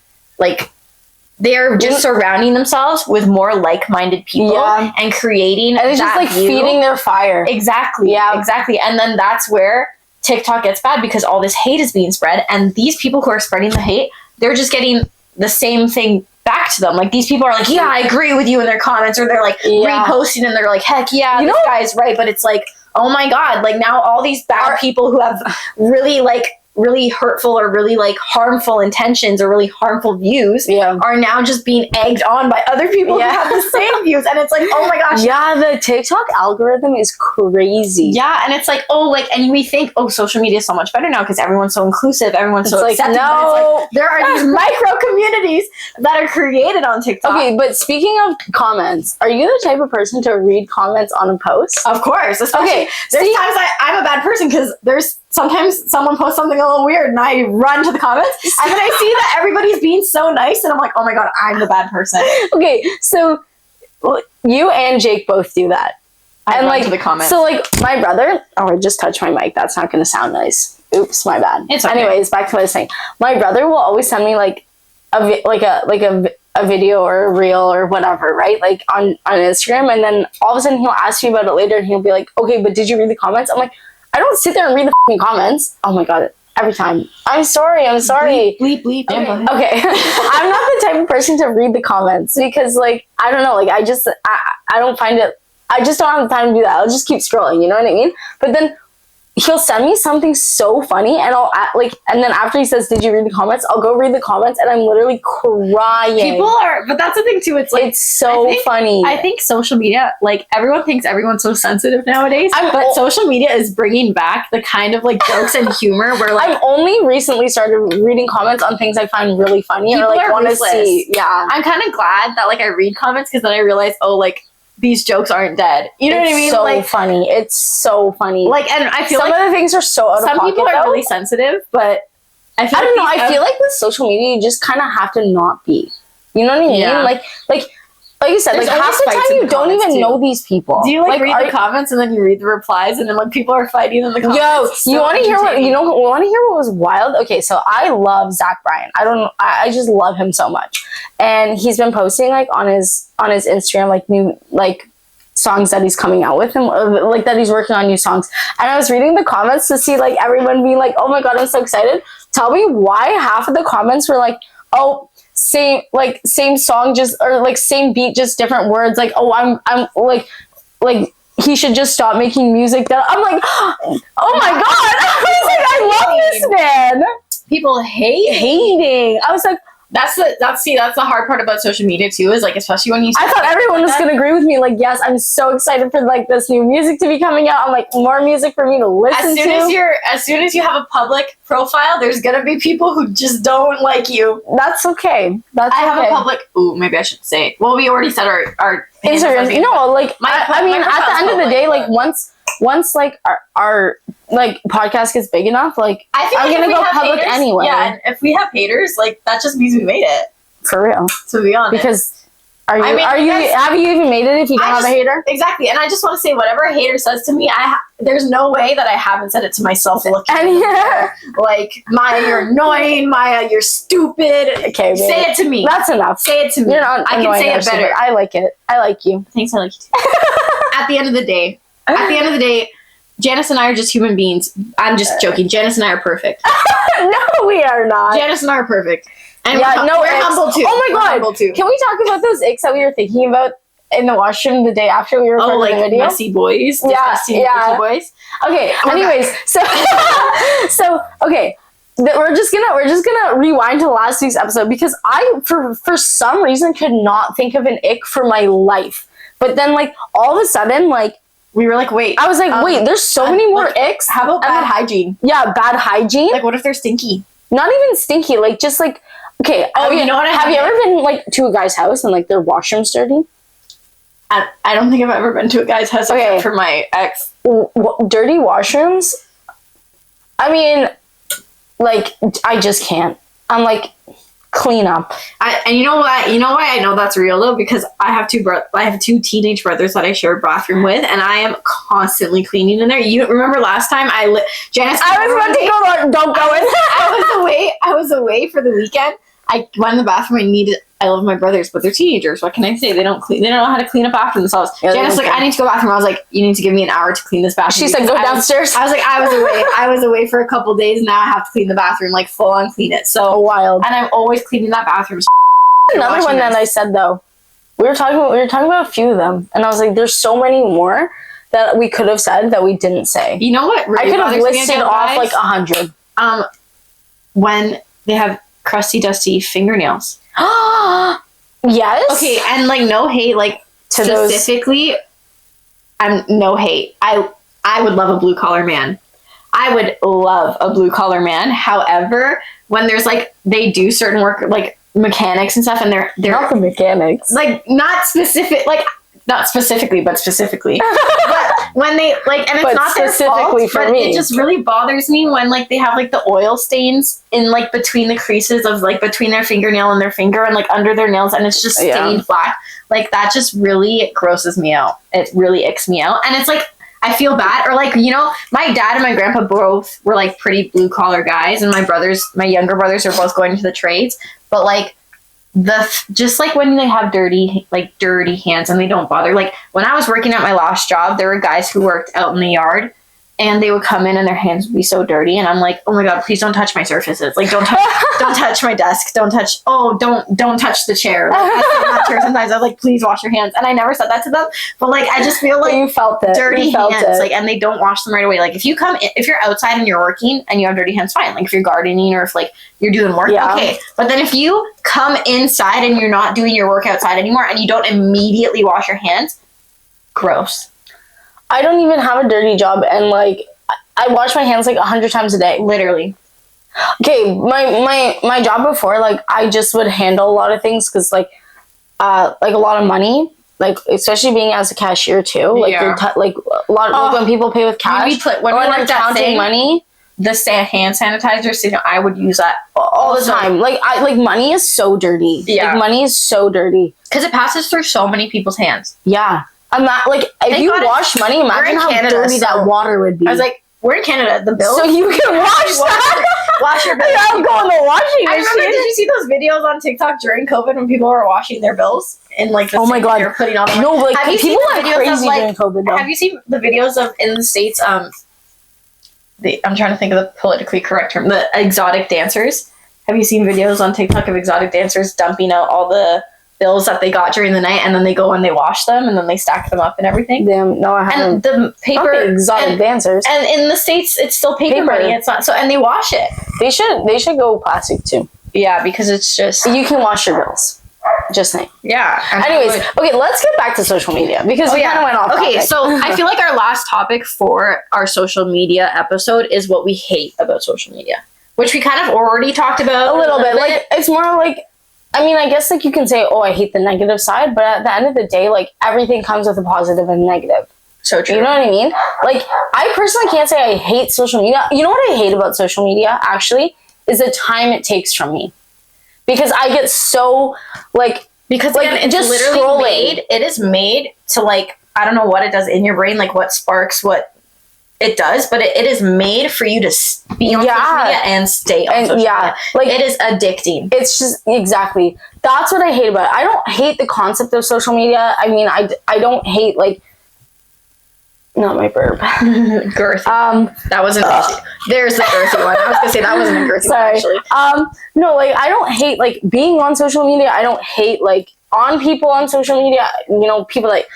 they're just surrounding themselves with more like-minded people and creating and it's just like feeding their fire. Exactly. Yeah, exactly. And then that's where TikTok gets bad because all this hate is being spread and these people who are spreading the hate, they're just getting the same thing back to them. Like these people are like, yeah, I agree with you in their comments, or they're like reposting and they're like, heck yeah, this guy's right. But it's like, oh my God, like now all these bad people who have really like really hurtful or really like harmful intentions or really harmful views are now just being egged on by other people who have the same views. And it's like, oh my gosh. Yeah, the TikTok algorithm is crazy. Yeah, and it's like, oh, like, and we think, oh, social media is so much better now because everyone's so inclusive, everyone's so accepting. No. But it's like, there are these micro communities that are created on TikTok. Okay, but speaking of comments, are you the type of person to read comments on a post? Of course. Especially, there's times I'm a bad person because there's sometimes someone posts something a little weird and I run to the comments and then I see that everybody's being so nice and I'm like, oh my god, I'm the bad person. Okay, so you and Jake both do that. I run to the comments. So like my brother, I just touched my mic. That's not going to sound nice. Oops, my bad. It's okay. Anyways, back to what I was saying. My brother will always send me like a video or a reel or whatever, right? Like on Instagram, and then all of a sudden he'll ask me about it later and he'll be like, okay, but did you read the comments? I'm like, I don't sit there and read the comments. Oh my god, every time. I'm sorry. Bleep. Okay. I'm not the type of person to read the comments because like, I don't know, like I don't find it, I just don't have the time to do that. I'll just keep scrolling, you know what I mean? But then he'll send me something so funny and and then after he says, did you read the comments? I'll go read the comments and I'm literally crying. But that's the thing too, it's like, it's so funny. I think social media, like everyone thinks everyone's so sensitive nowadays, but social media is bringing back the kind of like jokes and humor where like, I've only recently started reading comments on things I find really funny or like want to see. Yeah. I'm kind of glad that like I read comments because then I realize, oh, like, these jokes aren't dead. You know what I mean? So like, funny. It's so funny. Like, and I feel some of the things are so out of pocket. Some people are really sensitive, but I don't know. I feel like with social media, you just kind of have to not be. You know what I mean? Yeah. Like you said, like half the time you don't even know these people. Do you like read the comments and then you read the replies and then when people are fighting in the comments? Yo, you want to hear what was wild? Okay, so I love Zach Bryan. I just love him so much, and he's been posting like on his Instagram like new like songs that he's coming out with and like that he's working on new songs. And I was reading the comments to see like everyone being like, oh my god, I'm so excited. Tell me why half of the comments were like, oh, same song, just or like same beat, just different words. Like, oh, I'm like he should just stop making music. That I'm like, oh my god. I was like, I love this man. People hating. I was like, that's the hard part about social media too, is like, especially when you I thought everyone was gonna agree with me, like, yes, I'm so excited for like this new music to be coming out. I'm like, more music for me to listen to. As soon as you have a public profile, there's gonna be people who just don't like you. That's okay. I have a public, maybe I should say it. Well, we already said our Instagram. No, like I mean at the end of the day, like once like our like podcast gets big enough, like I think I'm gonna go public haters, anyway. Yeah, and if we have haters, like that just means we made it. For real. To be honest. Because have you even made it if you don't have a hater? Exactly. And I just want to say, whatever a hater says to me, there's no way that I haven't said it to myself looking in the mirror. Like, Maya, you're annoying. Maya, you're stupid. Okay, say it to me. That's enough. Say it to me. You're not I can say it better. I like it. I like you. Thanks, I like you too. At the end of the day, Janice and I are just human beings. I'm just joking. Janice and I are perfect. No, we are not. Janice and I are perfect. And we're humble too. Oh my god. Can we talk about those icks that we were thinking about in the washroom the day after we recorded the video? Messy boys. Messy boys. Okay. Anyways, so okay. We're just gonna rewind to last week's episode because I for some reason could not think of an ick for my life. But then like all of a sudden like we were like, wait. I was like, wait, there's so many more icks. How about bad hygiene? Yeah, bad hygiene. Like, what if they're stinky? Not even stinky. Like, just like, okay. Oh, you know what? Have you ever been like to a guy's house and like their washroom's dirty? I don't think I've ever been to a guy's house except for my ex. Dirty washrooms? I mean, like, I just can't. I'm like, clean up. And you know why I know that's real though? Because I have two teenage brothers that I share a bathroom with, and I am constantly cleaning in there. You remember last time Janice? I was about to go. Don't go in. I was away for the weekend. I went in the bathroom. I love my brothers, but they're teenagers. What can I say? They don't know how to clean up after themselves. Yeah, Janice like, I need to go to the bathroom. I was like, you need to give me an hour to clean this bathroom. She said, go downstairs. I was like, I was away for a couple days. Now I have to clean the bathroom, like full on clean it. So wild. And I'm always cleaning that bathroom. Another one that I said though, we were talking about a few of them, and I was like, there's so many more that we could have said that we didn't say. You know what? Really I could have listed off like 100. when they have crusty, dusty fingernails. Yes. Okay, and like no hate, like To specifically, I'm no hate. I would love a blue collar man. I would love a blue collar man. However, when there's like they do certain work like mechanics and stuff, and they're not the mechanics, like not specifically, but specifically. But when they like, and it's but not their specifically fault, for but me. it just really bothers me when like they have like the oil stains in like between the creases of like between their fingernail and their finger and like under their nails, and it's just stained black. Like that just really grosses me out. It really icks me out, and it's like I feel bad. Or like, you know, my dad and my grandpa both were like pretty blue collar guys, and my younger brothers are both going into the trades, but like just like when they have dirty hands and they don't bother. Like when I was working at my last job, there were guys who worked out in the yard and they would come in and their hands would be so dirty, and I'm like, oh my god, please don't touch my surfaces. Like don't touch my desk. Don't touch the chair. Like, I sit on that chair sometimes. I was like, please wash your hands. And I never said that to them, but like I just feel like you felt it. Dirty felt hands, it. like, and they don't wash them right away. Like if you're outside and you're working and you have dirty hands, fine. Like if you're gardening or if like you're doing work, okay. But then if you come inside and you're not doing your work outside anymore and you don't immediately wash your hands, gross. I don't even have a dirty job, and like I wash my hands like 100 times a day, literally. Okay, my job before, like I just would handle a lot of things because like a lot of money, like especially being as a cashier too, like like a lot of like when people pay with cash, when we worked counting money. The hand sanitizer, so I would use that all the time. Like money is so dirty. Yeah, like, money is so dirty because it passes through so many people's hands. Yeah, I'm not like if you wash money, imagine how dirty that water would be. I was like, we're in Canada, the bills. So you can wash that. Wash your bills. I'm going to the washing machine. I remember, did you see those videos on TikTok during COVID when people were washing their bills? And like, oh my god, they were putting on them. No, like people are crazy during COVID though. Have you seen the videos of in the States? I'm trying to think of the politically correct term. The exotic dancers. Have you seen videos on TikTok of exotic dancers dumping out all the bills that they got during the night, and then they go and they wash them, and then they stack them up and everything? Damn, no, I haven't. And the paper, exotic dancers. And in the States, it's still paper money. It's not so, and they wash it. They should go plastic too. Yeah, because it's just you can wash your bills. Just saying. Yeah. Anyways, okay, let's get back to social media because we kind of went off. Okay, topic. so I feel like our last topic for our social media episode is what we hate about social media, which we kind of already talked about a little bit. Like it's more like, I mean, I guess like you can say, oh, I hate the negative side, but at the end of the day, like everything comes with a positive and negative. So true. You know what I mean? Like I personally can't say I hate social media. You know what I hate about social media actually is the time it takes from me. Because I get so, like... Because, again, it's just literally scrolling. It is made to, like... I don't know what it does in your brain, like, what sparks, what it does, but it is made for you to be on social media and stay on social media. Like, it is addicting. It's just... Exactly. That's what I hate about it. I don't hate the concept of social media. I mean, I don't hate, like... Not my burp. Girthy. That wasn't there's the girthy one. I was gonna say that wasn't a girthy one, actually. No, like I don't hate like being on social media. I don't hate like on people on social media. You know, people like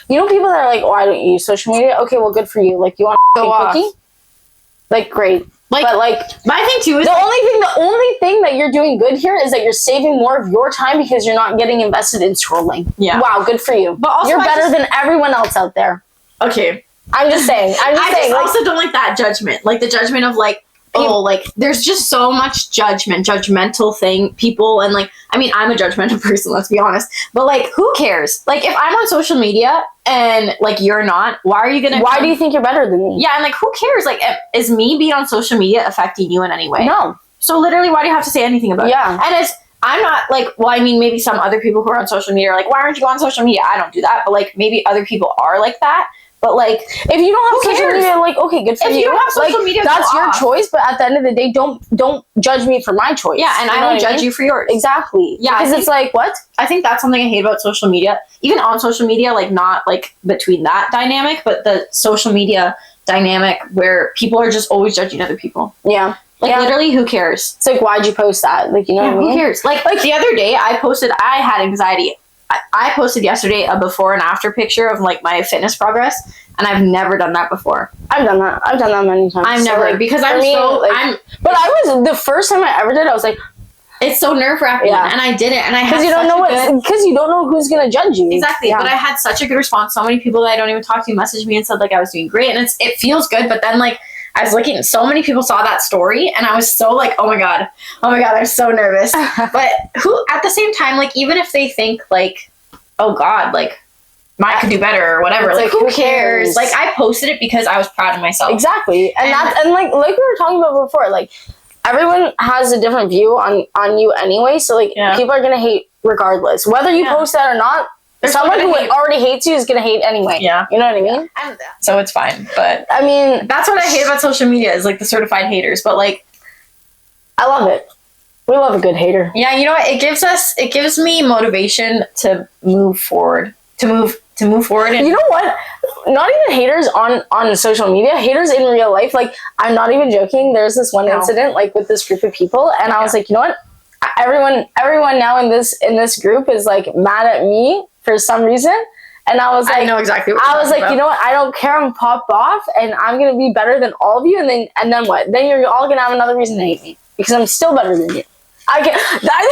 you know people that are like, oh, I don't use social media. Okay, well, good for you. Like you want to go cookie? Like great. Like, but my thing too is the only thing that you're doing good here is that you're saving more of your time because you're not getting invested in scrolling. Yeah. Wow, good for you. But also, you're better than everyone else out there. Okay. I'm just saying. I also don't like that judgment. Like the judgment of like, oh, like there's just so much judgmental people, and like, I mean, I'm a judgmental person, let's be honest. But like, who cares? Like, if I'm on social media and like you're not, why do you think you're better than me? Yeah, and like, who cares? Like, is me being on social media affecting you in any way? No. So literally, why do you have to say anything about it? Yeah. And I'm not like, well, I mean, maybe some other people who are on social media are like, why aren't you on social media? I don't do that, but like maybe other people are like that. But like, if you don't have social media, like, okay, good for you. If you don't have social media, that's your choice. But at the end of the day, don't judge me for my choice. Yeah, and I don't judge you for yours. Exactly. Yeah, because it's like what? I think that's something I hate about social media. Even on social media, like not like between that dynamic, but the social media dynamic where people are just always judging other people. Yeah. Like literally, who cares? It's like, why'd you post that? Like, you know what I mean? Who cares? Like the other day, I posted I had anxiety. I posted yesterday a before and after picture of like my fitness progress, and I've never done that before. I've done that many times. I've never, like, because I'm but I was, the first time I ever did, I was like, it's so nerve wracking, and I did it, and I had because you don't know who's gonna judge you. Exactly, but I had such a good response. So many people that I don't even talk to messaged me and said like I was doing great, and it feels good. But then like I was looking, so many people saw that story, and I was so like, oh my god, I'm so nervous. But who, at the same time, like even if they think like, oh god, like mine could do better or whatever, like who cares? Like I posted it because I was proud of myself. Exactly, and like we were talking about before, like everyone has a different view on you anyway. So like people are gonna hate regardless, whether you post that or not. Someone who already hates you is gonna hate anyway. Yeah, you know what I mean. So it's fine, but I mean that's what I hate about social media is like the certified haters. But like, I love it. We love a good hater. Yeah, you know what? It gives me motivation to move forward. To move forward. And you know what? Not even haters on social media. Haters in real life. Like I'm not even joking. There's this one incident like with this group of people, and I was like, you know what? Everyone now in this group is like mad at me for some reason, and I was like, I know exactly what I was like, about. You know what? I don't care. I'm popped off, and I'm gonna be better than all of you. And then what? Then you're all gonna have another reason to hate me because I'm still better than you. I get that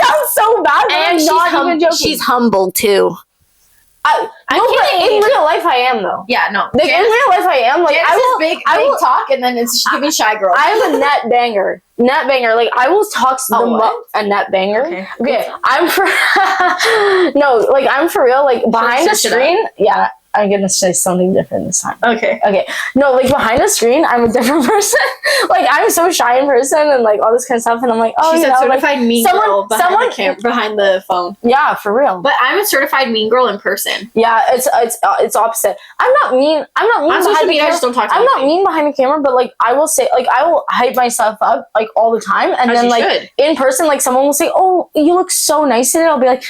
sounds so bad, but I'm not even joking. She's humble too. But in real life I am though. Yeah, no. Like in real life I am. Like I will talk, and then it's giving shy girl. I am a net banger. Like I will talk a net banger. Okay. I'm for no, like I'm for real. Like behind the screen, yeah. I'm gonna say something different this time. Okay. No, like behind the screen, I'm a different person. Like I'm so shy in person and like all this kind of stuff, and I'm like, oh, she's a certified like, mean girl behind the phone. Yeah, for real. But I'm a certified mean girl in person. Yeah, it's opposite. I'm not mean. On social media, I just don't talk to I'm not mean behind the camera, but like I will say, like I will hype myself up like all the time, and then like in person, like someone will say, "Oh, you look so nice," and I'll be like,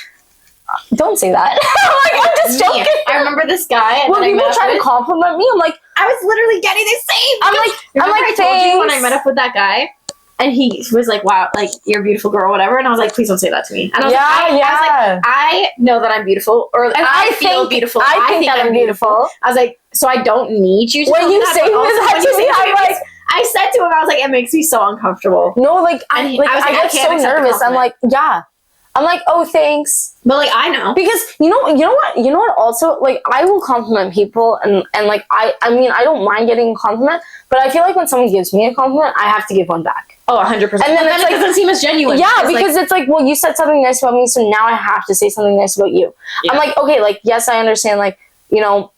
don't say that. Like, I'm just joking. I remember this guy. When people try to compliment me, I'm like, I was literally getting the same. I'm like, I told you when I met up with that guy, and he was like, "Wow, like you're a beautiful girl," or whatever. And I was like, "Please don't say that to me." And I was I know that I'm beautiful, or and I feel beautiful. I think that I'm beautiful. I was like, so I don't need you to. When you say that to me, I'm like. I said to him, I was like, it makes me so uncomfortable. No, like I get so nervous. I'm like, yeah. I'm like, oh, thanks. But like, I know. Because you know what also, like, I will compliment people and like, I mean, I don't mind getting a compliment, but I feel like when someone gives me a compliment, I have to give one back. Oh, 100%. And then it doesn't seem as genuine. Yeah, because it's like, well, you said something nice about me, so now I have to say something nice about you. Yeah. I'm like, okay, like, yes, I understand, like, you know,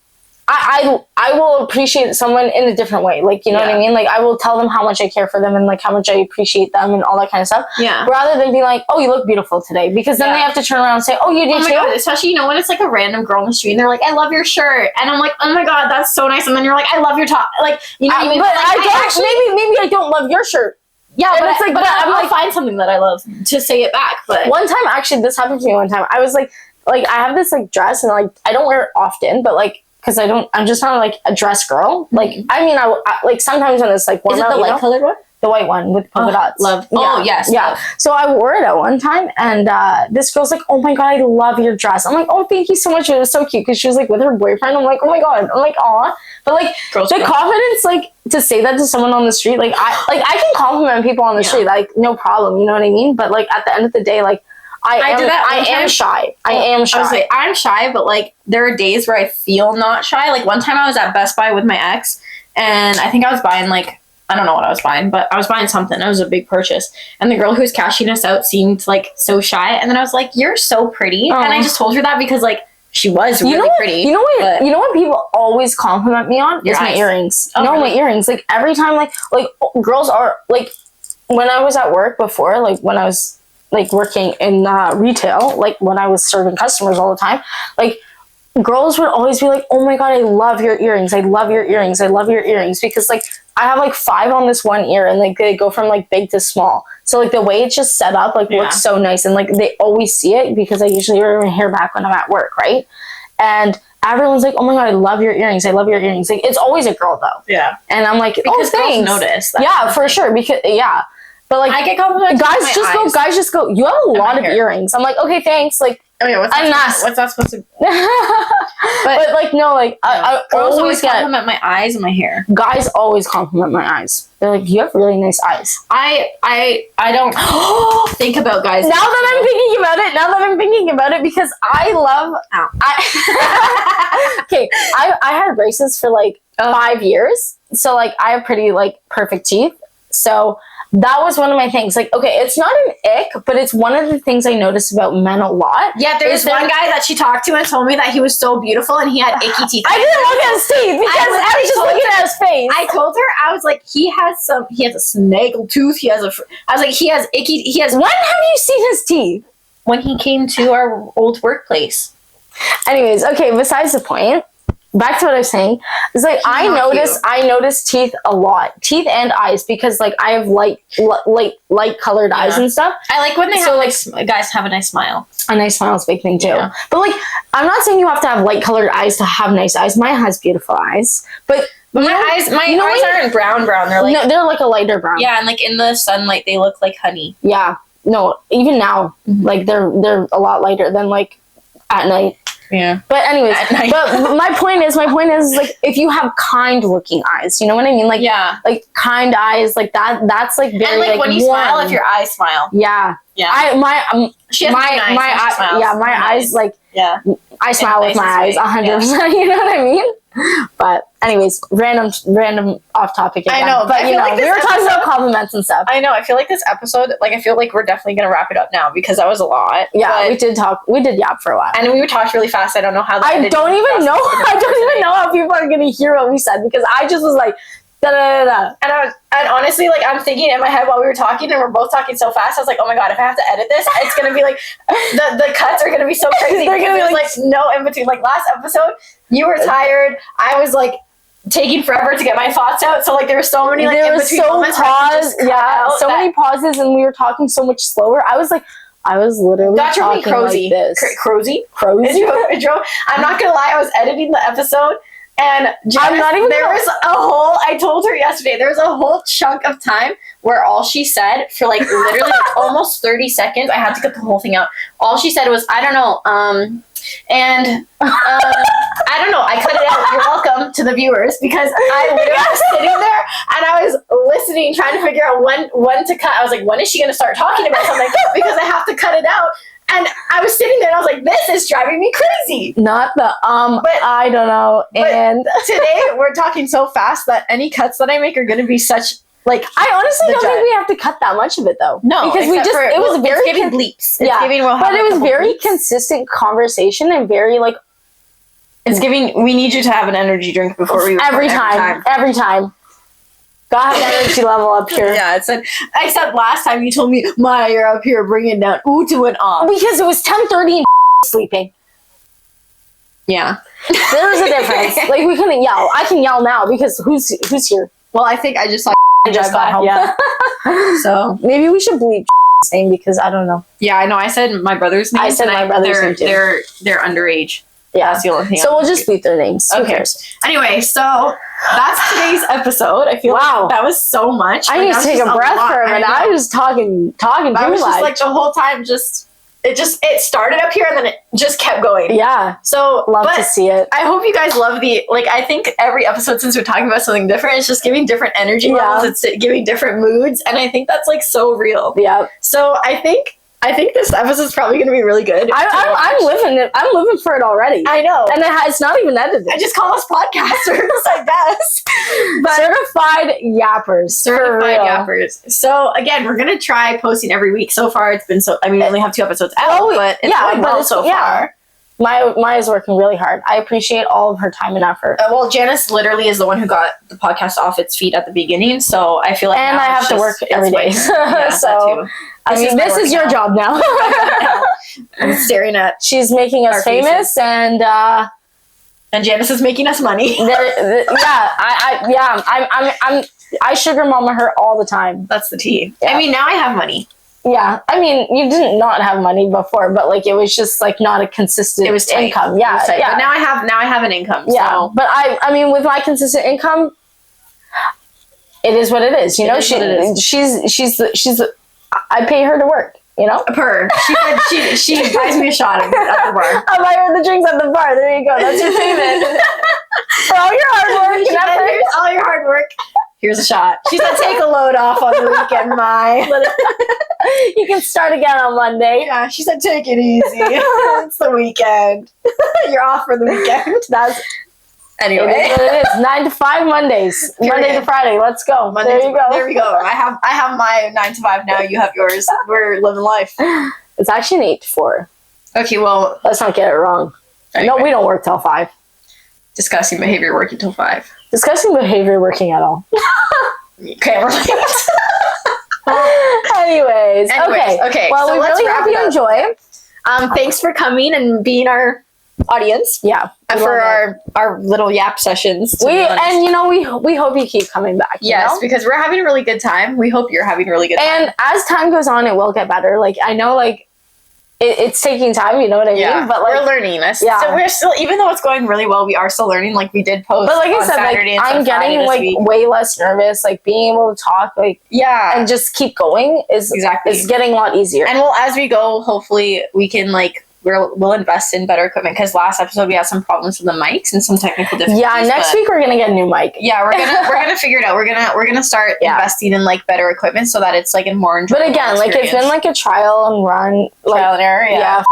I will appreciate someone in a different way. Like, you know what I mean? Like, I will tell them how much I care for them and, like, how much I appreciate them and all that kind of stuff. Yeah. Rather than be like, oh, you look beautiful today. Because then they have to turn around and say, oh, you do too? God. Especially, you know, when it's, like, a random girl on the street and they're like, I love your shirt. And I'm like, oh, my God, that's so nice. And then you're like, I love your top. Like, you know what I mean? But like, maybe I don't love your shirt. Yeah, but it's like, but I'll find something that I love to say it back. But one time, actually, this happened to me one time. I was like, I have this, like, dress and, like, I don't wear it often, but, like, because I'm just not like a dress girl. Like, I mean, I like sometimes when it's like warm out, is it the light colored one? The white one with polka dots. Love. Yeah. Oh, yes. Yeah. Love. So I wore it at one time, and this girl's like, oh my God, I love your dress. I'm like, oh, thank you so much. It was so cute because she was like with her boyfriend. I'm like, oh my God. I'm like, aw. But like confidence, like to say that to someone on the street, like I can compliment people on the street, like no problem. You know what I mean? But like at the end of the day, like, I am shy. I'm shy, but like there are days where I feel not shy. Like one time I was at Best Buy with my ex, and I think I was buying like, I don't know what I was buying, but I was buying something. It was a big purchase. And the girl who was cashing us out seemed like so shy. And then I was like, you're so pretty. And I just told her that because like she was really pretty. You know what people always compliment me on? Is my earrings. Oh, my earrings. Like every time like girls are like, when I was at work before, like when I was like working in retail, like when I was serving customers all the time, like girls would always be like, oh my God, I love your earrings. I love your earrings. I love your earrings. Because like I have like 5 on this one ear and like they go from like big to small. So like the way it's just set up like looks so nice. And like they always see it because I usually wear my hair back when I'm at work, right? And everyone's like, oh my God, I love your earrings. I love your earrings. Like it's always a girl though. Yeah. And I'm like, because oh, thanks. Girls notice that. Yeah, for sure. Because But like, I get compliments. guys on my just eyes. go. Guys just go. You have a lot of hair. earrings. I'm like, okay, thanks. Like, Okay, what's that supposed to? but like, no, like, I Girls always get. compliment my eyes and my hair. Guys always compliment my eyes. They're like, you have really nice eyes. I don't think about guys. Now that I'm thinking about it, because I love. Okay, I had braces for like 5 years, so like I have pretty like perfect teeth. So that was one of my things. Like, okay, it's not an ick, but it's one of the things I notice about men a lot. Yeah, there's one guy that she talked to and told me that he was so beautiful and he had icky teeth. I didn't look at his teeth because I was just looking at his face. I told her, I was like, he has a snaggle tooth. I was like, he has. When have you seen his teeth? When he came to our old workplace. Anyways, okay, besides the point. Back to what I was saying. It's like I notice teeth a lot. Teeth and eyes, because like I have light colored eyes and stuff. I like when they have like guys have a nice smile. A nice smile is a big thing too. Yeah. But like, I'm not saying you have to have light colored eyes to have nice eyes. Mine has beautiful eyes. But my eyes aren't brown. They're like, no, they're like a lighter brown. Yeah, and like in the sunlight they look like honey. Yeah. No, even now, like they're a lot lighter than like at night. Yeah. But anyways, but my point is like, if you have kind looking eyes, you know what I mean? Like, yeah, like kind eyes, like that's like very, and like when you warm. smile, if your eyes smile. Yeah. Yeah. She has my eyes, like, yeah, I smile with my eyes 100%. You know what I mean? But anyways, random off topic again. I know, but you know, like we were talking about compliments and stuff. I know. I feel like this episode, like, I feel like we're definitely gonna wrap it up now because that was a lot. Yeah, we did yap for a while, and we talked really fast. I don't know how. I don't even know how people are gonna hear what we said, because I just was like, da da da da. And honestly, like, I'm thinking in my head while we were talking, and we're both talking so fast, I was like, oh my god, if I have to edit this, it's gonna be like the cuts are gonna be so crazy. They're gonna be like no in between. Like last episode, you were tired. I was like taking forever to get my thoughts out. So like there were so many like in between moments. Many pauses, and we were talking so much slower. I was literally talking like this. Crozy. I'm not gonna lie, I was editing the episode. And I told her yesterday, there was a whole chunk of time where all she said for like literally like almost 30 seconds, I had to cut the whole thing out. All she said was, I don't know, I don't know, I cut it out. You're welcome to the viewers, because I literally was sitting there and I was listening, trying to figure out when to cut. I was like, when is she going to start talking about something? Because I have to cut it out. And I was sitting there and I was like, this is driving me crazy. Not the, but I don't know. And today we're talking so fast that any cuts that I make are going to be such, like, I honestly don't think we have to cut that much of it though. No, because it was very giving bleeps. But it was very consistent conversation and very like. It's giving. We need you to have an energy drink before we every time. Gotta have energy level up here. Yeah, except last time you told me, Maya, you're up here bringing it down. Ooh, to an off. Because it was 10:30 and sleeping. Yeah, there was a difference. Like we couldn't yell. I can yell now because who's here? Well, I think I just saw just got home. Yeah. So maybe we should bleep name, because I don't know. Yeah, I know. I said my brother's name. I said my brother's name too. They're underage. Yeah, that's the only thing. So we'll just bleep their names. Okay. Who cares? Anyway, so that's today's episode. I feel like that was so much. I need to take a breath for a minute. I was talking too much. I was just like the whole time, it started up here and then it just kept going. Yeah. So love to see it. I hope you guys love I think every episode, since we're talking about something different, it's just giving different energy levels. It's giving different moods, and I think that's like so real. Yeah. So I think this episode's probably going to be really good. I'm living it. I'm living for it already. I know. And it's not even edited. I just call us podcasters, I guess. But certified yappers. Certified yappers. So, again, we're going to try posting every week. So far, it's been we only have 2 episodes out, but it's going well so far. Maya's working really hard. I appreciate all of her time and effort. Well, Janice literally is the one who got the podcast off its feet at the beginning, so I feel like and I have to work every day. So this is your job now. I'm staring at. She's making us famous, and Janice is making us money. I sugar mama her all the time. That's the tea. Yeah. I mean, now I have money. Yeah, I mean, you didn't not have money before, but like it was just like not a consistent income. Yeah, But now I have an income. Yeah, so. But I mean, with my consistent income, It is what it is. You know, is what it is. she's I pay her to work. You know, Per. She said she buys me a shot at the bar. I buy her the drinks at the bar. There you go. That's your payment for all your hard work and effort. Here's all your hard work. Here's a shot. She said, take a load off on the weekend, Mai. You can start again on Monday. Yeah, she said, take it easy. It's the weekend. You're off for the weekend. That's anyway. It is what it is. 9 to 5 Mondays. Period. Monday to Friday. Let's go. Monday there you go. There we go. I have my 9 to 5 now. You have yours. We're living life. It's actually an 8 to 4. Okay, well, let's not get it wrong. Anyway. No, we don't work till 5. Discussing behavior working till 5. Discussing behavior working at all. Okay, we're Anyways, okay. Well, so we let's really wrap hope you it up. enjoy. Thanks for coming and being our audience. Yeah, For our little yap sessions. And you know we hope you keep coming back. Yes, you know? because we're having a really good time. We hope you're having a really good time. And as time goes on, it will get better. Like I know, like it's taking time. You know what I mean? But like we're learning. Yeah. So we're still, even though it's going really well, we are still learning. Like we did post. But like I on said, Saturday like I'm getting this like week. way less nervous. Like being able to talk, like and just keep going is getting a lot easier. And well, as we go, hopefully we can we'll invest in better equipment, because last episode we had some problems with the mics and some technical difficulties. Yeah, next week we're gonna get a new mic. Yeah, we're gonna figure it out. We're gonna start investing in like better equipment so that it's like a more enjoyable But again, like it's been like a trial and run, trial and error. Yeah.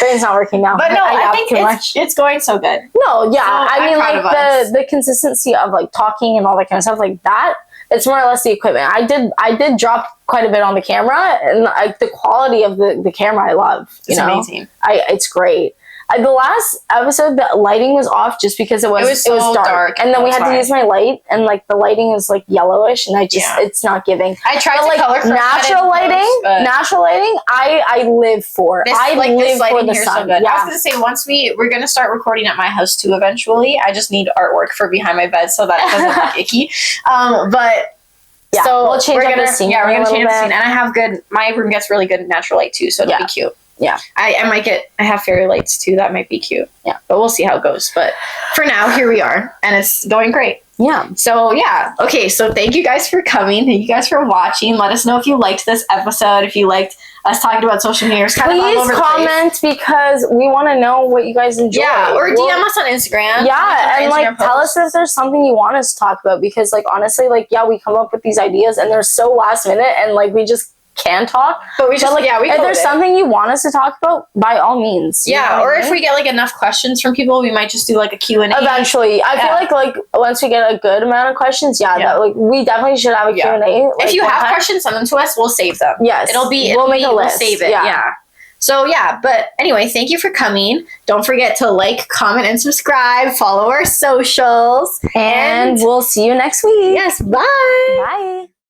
Brain's not working now. But no, I think too much. it's going so good. No, yeah, So I mean I'm proud like of the consistency of like talking and all that kind of stuff like that. It's more or less the equipment. I did drop quite a bit on the camera, and like the quality of the camera I love. It's amazing. It's great. The last episode, the lighting was off just because it was so dark, and then we had to use my light, and like the lighting is like yellowish, and it's not giving. I tried to like color correct natural lighting. I live for. I live for the sun. So good. I was gonna say we're gonna start recording at my house too eventually. I just need artwork for behind my bed so that it doesn't look icky. But yeah, so we'll change up the scene. Yeah, we're gonna change up the scene, and I have my room gets really good natural light too, so it'll be cute. Yeah. I have fairy lights too. That might be cute. Yeah. But we'll see how it goes. But for now, here we are. And it's going great. Yeah. So, yeah. Okay. So, thank you guys for coming. Thank you guys for watching. Let us know if you liked this episode. If you liked us talking about social media. Please comment because we want to know what you guys enjoy. Yeah. Or DM us on Instagram. Yeah. And like tell us if there's something you want us to talk about. Because like honestly, like, yeah, we come up with these ideas and they're so last minute and like we just can talk, but if there's something you want us to talk about, by all means. Yeah, or if we get like enough questions from people, we might just do like a Q&A. Eventually. I feel like once we get a good amount of questions, that like we definitely should have a Q&A. Like, if you have questions, send them to us, we'll save them. Yes. We'll make a list. We'll save it. Yeah. So yeah, but anyway, thank you for coming. Don't forget to like, comment, and subscribe. Follow our socials. And we'll see you next week. Yes, bye. Bye.